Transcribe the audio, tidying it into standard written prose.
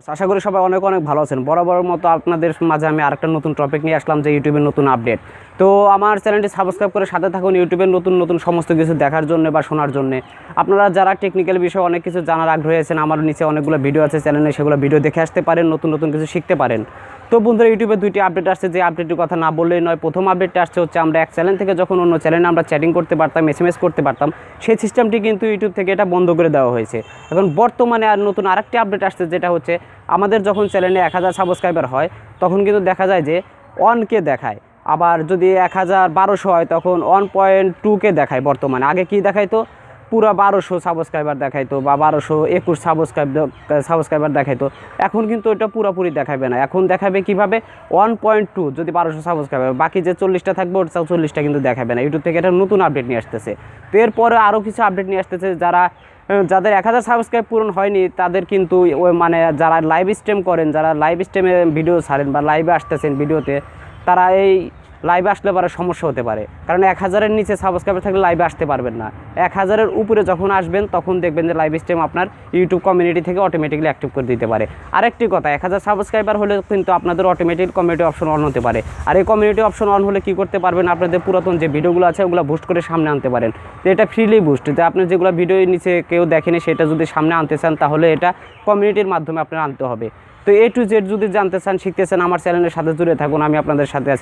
আশা করি সবাই অনেক অনেক ভালো আছেন। বরাবরের মতো আপনাদের মাঝে আমি আরেকটা নতুন টপিক নিয়ে আসলাম, যে ইউটিউবের নতুন আপডেট। তো আমার চ্যানেলটি সাবস্ক্রাইব করে সাথে থাকুন ইউটিউবের নতুন নতুন সমস্ত কিছু দেখার জন্য বা শোনার জন্য। আপনারা যারা টেকনিক্যাল বিষয়ে অনেক কিছু জানার আগ্রহী আছেন, আমার নিচে অনেকগুলো ভিডিও আছে চ্যানেলে, সেগুলো ভিডিও দেখে আসতে পারেন, নতুন নতুন কিছু শিখতে পারেন। তো বন্ধুরা, ইউটিউবে দুইটি আপডেট আসছে, যে আপডেটের কথা না বললেই নয়। প্রথম আপডেটটা আসছে হচ্ছে আমরা এক চ্যানেল থেকে যখন অন্য চ্যানেলে আমরা চ্যাটিং করতে পারতাম, এসএমএস করতে পারতাম, সেই সিস্টেমটি কিন্তু ইউটিউব থেকে এটা বন্ধ করে দেওয়া হয়েছে। এখন বর্তমানে আর নতুন আরেকটি আপডেট আসছে, যেটা হচ্ছে আমাদের যখন চ্যানেলে 1000 সাবস্ক্রাইবার হয় তখন কিন্তু দেখা যায় যে 1K দেখায়, আবার যদি 1012 হয় তখন 1.2K দেখায়। বর্তমানে আগে কি দেখাইতো, পুরো 1200 সাবস্ক্রাইবার দেখাইতো বা 1221 সাবস্ক্রাইবার দেখাইতো। এখন কিন্তু এটা পুরোপুরি দেখাবে না, এখন দেখাবে কিভাবে 1.2 যদি 1200 সাবস্ক্রাইবার, বাকি যে 40টা থাকবে ওর 40টা কিন্তু দেখাবে না। ইউটিউব থেকে এটা নতুন আপডেট নিয়ে আসতেছে। তো এরপরে আরও কিছু আপডেট নিয়ে আসতেছে, যাদের 1000 সাবস্ক্রাইব পূরণ হয়নি তাদের কিন্তু ওই মানে যারা লাইভ স্ট্রিম করেন, যারা লাইভ স্ট্রিমে ভিডিও ছাড়েন বা লাইভে আসতেছেন ভিডিওতে, তারা এই লাইভে আসলে পারে সমস্যা হতে পারে। কারণ 1000-এর নিচে সাবস্ক্রাইবার থাকলে লাইভে আসতে পারবেন না। 1000-এর উপরে যখন আসবেন তখন দেখবেন যে লাইভ স্ট্রিম আপনার ইউটিউব কমিউনিটি থেকে অটোমেটিক্যালি অ্যাক্টিভ করে দিতে পারে। আরেকটি কথা, 1000 সাবস্ক্রাইবার হলে কিন্তু আপনাদের অটোমেটিক কমিউনিটি অপশন অন হতে পারে। আর এই কমিউনিটি অপশন অন হলে কী করতে পারবেন, আপনাদের পুরাতন যে ভিডিওগুলো আছে ওগুলো বুস্ট করে সামনে আনতে পারেন। তো এটা ফ্রিলি বুস্ট, যে আপনি যেগুলো ভিডিও নিচে কেউ দেখেনি সেটা যদি সামনে আনতে চান তাহলে এটা কমিউনিটির মাধ্যমে আপনার আনতে হবে। তো A to Z যদি জানতে চান, শিখতে চান, আমার চ্যানেলের সাথে জুড়ে থাকুন, আমি আপনাদের সাথে আছি।